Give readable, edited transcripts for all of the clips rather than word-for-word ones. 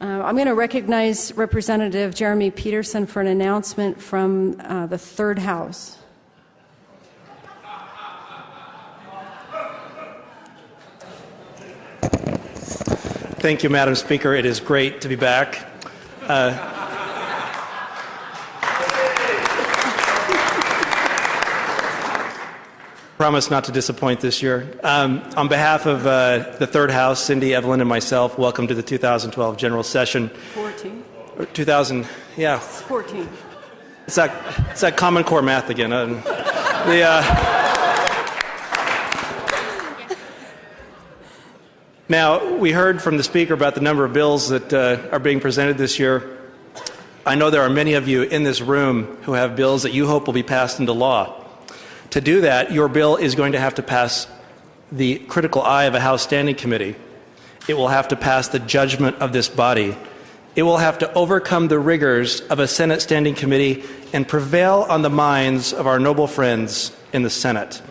I'm going to recognize Representative Jeremy Peterson for an announcement from the third House. Thank you, Madam Speaker. It is great to be back. Promise not to disappoint this year. On behalf of the third House, Cindy, Evelyn, and myself, welcome to the 2012 General Session. 14. 2000, yeah. 14. It's that Common Core math again. Now, we heard from the Speaker about the number of bills that are being presented this year. I know there are many of you in this room who have bills that you hope will be passed into law. To do that, your bill is going to have to pass the critical eye of a House Standing Committee. It will have to pass the judgment of this body. It will have to overcome the rigors of a Senate Standing Committee and prevail on the minds of our noble friends in the Senate.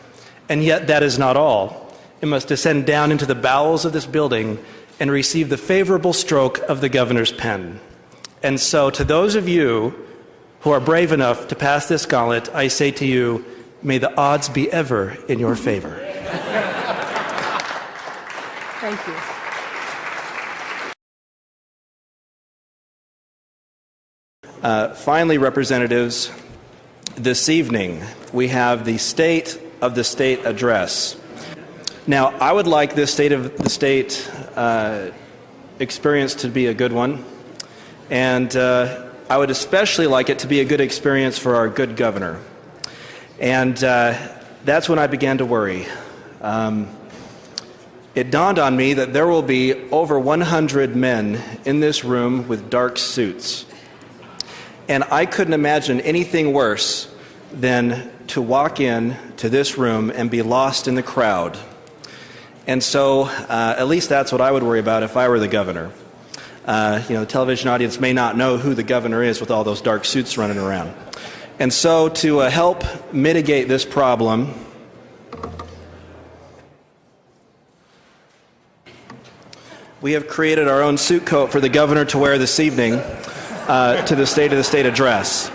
And yet that is not all. It must descend down into the bowels of this building and receive the favorable stroke of the governor's pen. And so to those of you who are brave enough to pass this gauntlet, I say to you, may the odds be ever in your favor. Thank you. Finally, representatives, this evening we have the State of the State Address. Now, I would like this State of the State experience to be a good one, and I would especially like it to be a good experience for our good governor. And that's when I began to worry. It dawned on me that there will be over 100 men in this room with dark suits. And I couldn't imagine anything worse than to walk in to this room and be lost in the crowd. And so at least that's what I would worry about if I were the governor. The television audience may not know who the governor is with all those dark suits running around. And so to help mitigate this problem, we have created our own suit coat for the governor to wear this evening to the State of the State Address.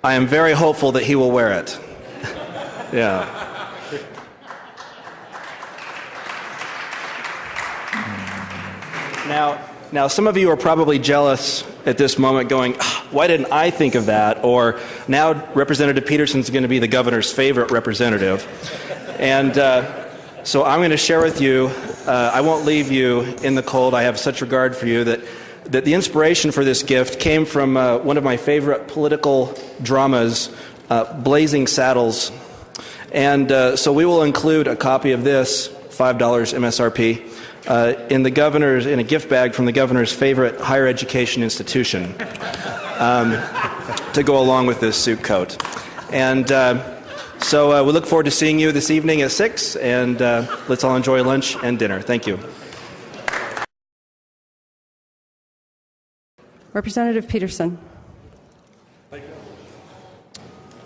I am very hopeful that he will wear it. Yeah. Now, some of you are probably jealous at this moment going, why didn't I think of that? Or now Representative Peterson's going to be the governor's favorite representative. And so I'm going to share with you, I won't leave you in the cold. I have such regard for you that the inspiration for this gift came from one of my favorite political dramas, Blazing Saddles. And so we will include a copy of this, $5 MSRP, in a gift bag from the governor's favorite higher education institution to go along with this suit coat. And so we look forward to seeing you this evening at 6, and let's all enjoy lunch and dinner. Thank you. Representative Peterson.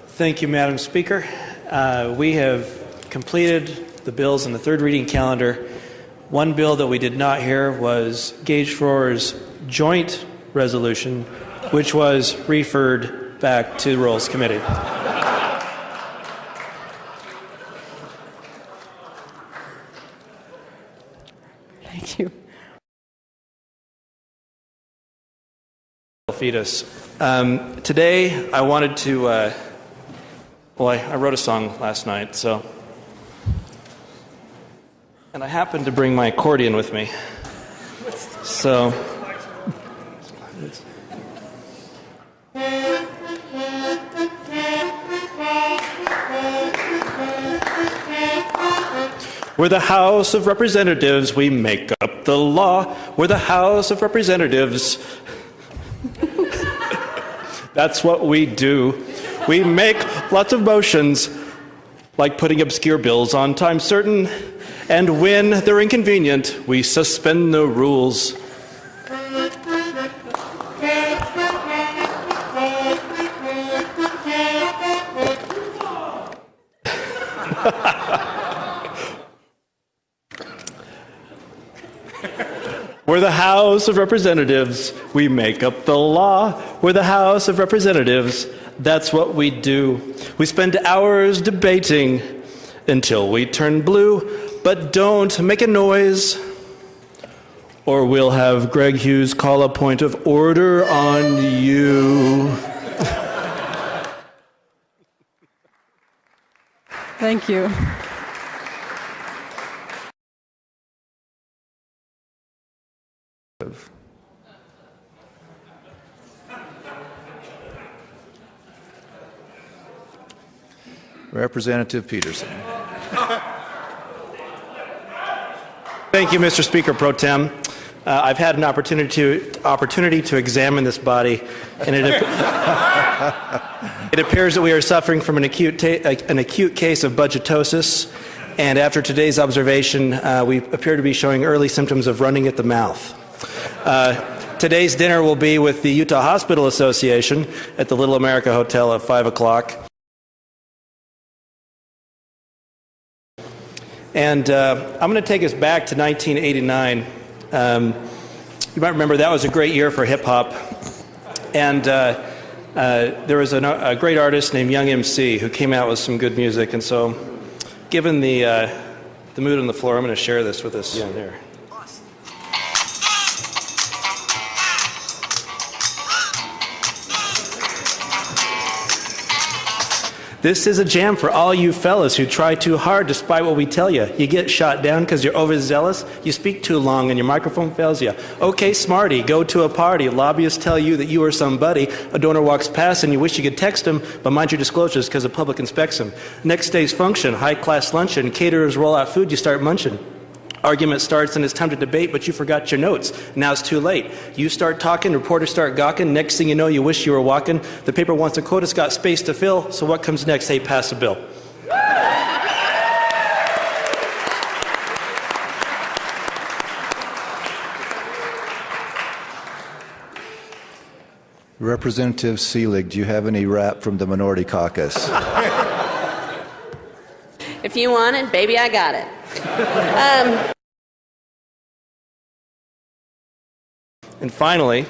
Thank you, Madam Speaker. We have completed the bills in the third reading calendar. One bill that we did not hear was Gage Froer's joint resolution, which was referred back to the Rules Committee. Thank you. Fetus. Today, I wanted to, I wrote a song last night, and I happened to bring my accordion with me. So, we're the House of Representatives, we make up the law. We're the House of Representatives. That's what we do. We make lots of motions, like putting obscure bills on time certain, and when they're inconvenient, we suspend the rules. We're the House of Representatives. We make up the law. We're the House of Representatives. That's what we do. We spend hours debating until we turn blue. But don't make a noise, or we'll have Greg Hughes call a point of order on you. Thank you. Representative Peterson. Thank you, Mr. Speaker Pro Tem. I've had an opportunity to examine this body, and it appears that we are suffering from an acute case of budgetosis, and after today's observation, we appear to be showing early symptoms of running at the mouth. Today's dinner will be with the Utah Hospital Association at the Little America Hotel at 5 o'clock. And I'm going to take us back to 1989. You might remember that was a great year for hip-hop. And there was a great artist named Young MC who came out with some good music. And so, given the mood on the floor, I'm going to share this with us. Yeah, there. This is a jam for all you fellas who try too hard despite what we tell you. You get shot down because you're overzealous. You speak too long and your microphone fails you. Okay, smarty, go to a party. Lobbyists tell you that you are somebody. A donor walks past and you wish you could text him, but mind your disclosures because the public inspects him. Next day's function, high-class luncheon. Caterers roll out food, you start munching. Argument starts and it's time to debate, but you forgot your notes. Now it's too late. You start talking, reporters start gawking. Next thing you know, you wish you were walking. The paper wants a quote, it's got space to fill. So what comes next? Hey, pass the bill. Representative Seelig, do you have any rap from the Minority Caucus? If you want it, baby, I got it. And finally,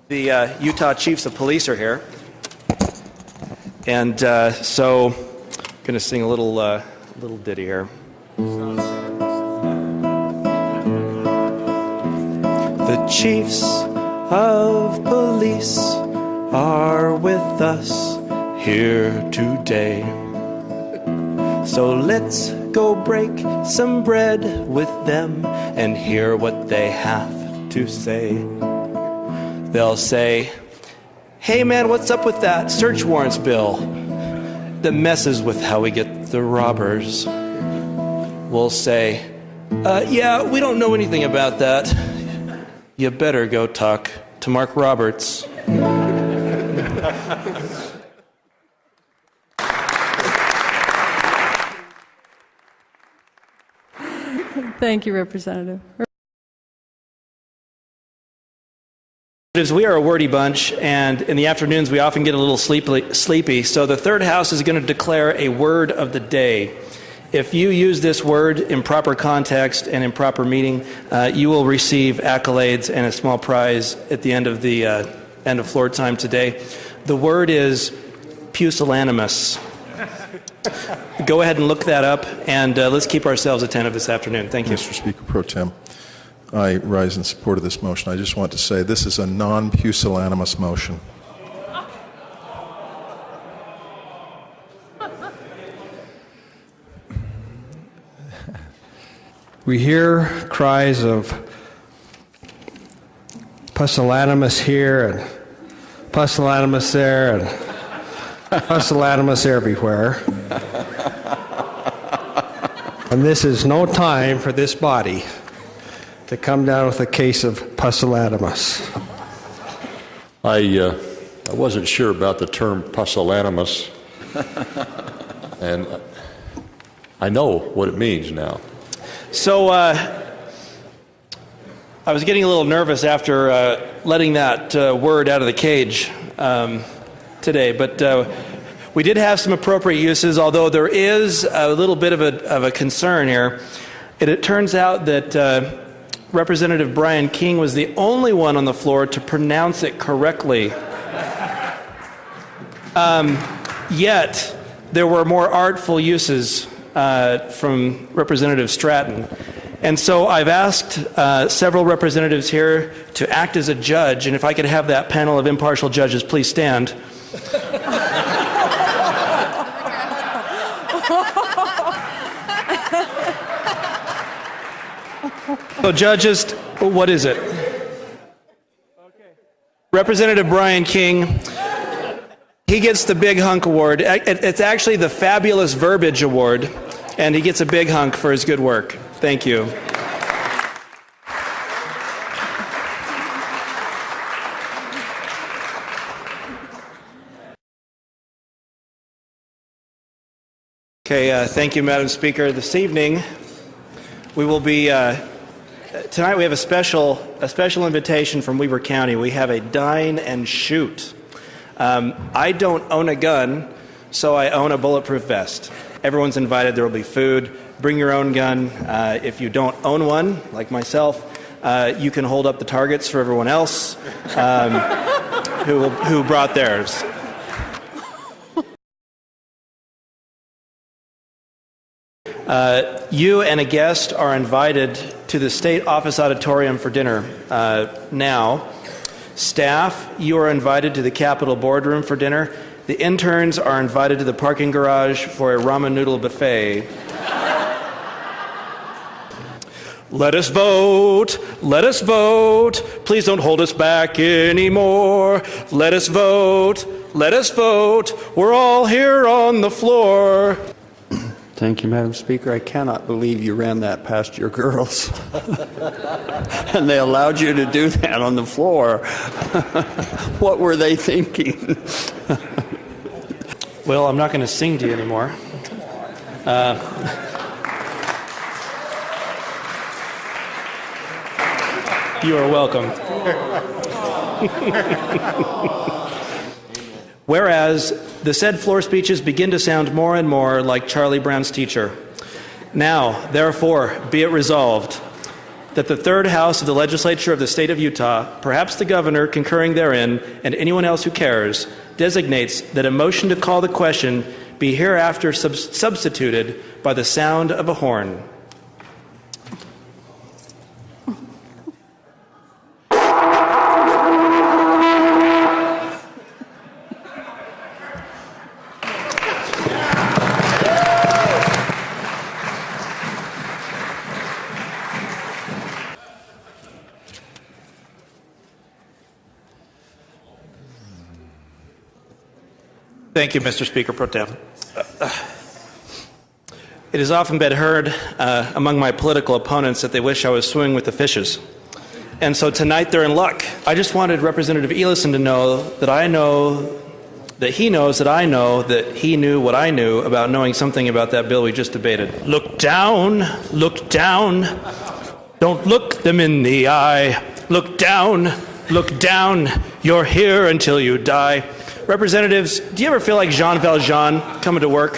the Utah Chiefs of Police are here. And so I'm going to sing a little ditty here. The Chiefs of Police are with us here today. So let's go break some bread with them and hear what they have to say. They'll say, hey man, what's up with that search warrants bill that messes with how we get the robbers? We'll say, yeah, we don't know anything about that. You better go talk to Mark Roberts. Thank you, Representative. We are a wordy bunch, and in the afternoons we often get a little sleepy, so the third house is going to declare a word of the day. If you use this word in proper context and in proper meaning, you will receive accolades and a small prize at the end of floor time today. The word is pusillanimous. Go ahead and look that up, and let's keep ourselves attentive this afternoon. Thank you. Mr. Speaker Pro Tem, I rise in support of this motion. I just want to say this is a non-pusillanimous motion. We hear cries of pusillanimous here and pusillanimous there and pusillanimous everywhere. And this is no time for this body to come down with a case of pusillanimous. I wasn't sure about the term pusillanimous, and I know what it means now. So I was getting a little nervous after letting that word out of the cage today, but we did have some appropriate uses, although there is a little bit of a concern here. It turns out that Representative Brian King was the only one on the floor to pronounce it correctly. Yet, there were more artful uses from Representative Stratton. And so I've asked several representatives here to act as a judge, and if I could have that panel of impartial judges please stand. So judges, what is it? Representative Brian King, he gets the Big Hunk Award. It's actually the Fabulous Verbiage Award, and he gets a big hunk for his good work. Thank you. Okay, thank you, Madam Speaker. This evening, we will be, tonight we have a special invitation from Weber County. We have a dine and shoot. I don't own a gun, so I own a bulletproof vest. Everyone's invited. There will be food. Bring your own gun. If you don't own one, like myself, you can hold up the targets for everyone else who brought theirs. You and a guest are invited to the State Office Auditorium for dinner now. Staff, you are invited to the Capitol Boardroom for dinner. The interns are invited to the parking garage for a ramen noodle buffet. Let us vote. Let us vote. Please don't hold us back anymore. Let us vote. Let us vote. We're all here on the floor. Thank you, Madam Speaker. I cannot believe you ran that past your girls. And they allowed you to do that on the floor. What were they thinking? Well, I'm not going to sing to you anymore. You are welcome. Whereas the said floor speeches begin to sound more and more like Charlie Brown's teacher. Now, therefore, be it resolved that the third house of the legislature of the state of Utah, perhaps the governor concurring therein, and anyone else who cares, designates that a motion to call the question be hereafter substituted by the sound of a horn. Thank you, Mr. Speaker Pro Tem. It has often been heard among my political opponents that they wish I was swimming with the fishes. And so tonight they're in luck. I just wanted Representative Elison to know that I know that he knows that I know that he knew what I knew about knowing something about that bill we just debated. Look down, look down. Don't look them in the eye. Look down, look down. You're here until you die. Representatives, do you ever feel like Jean Valjean coming to work?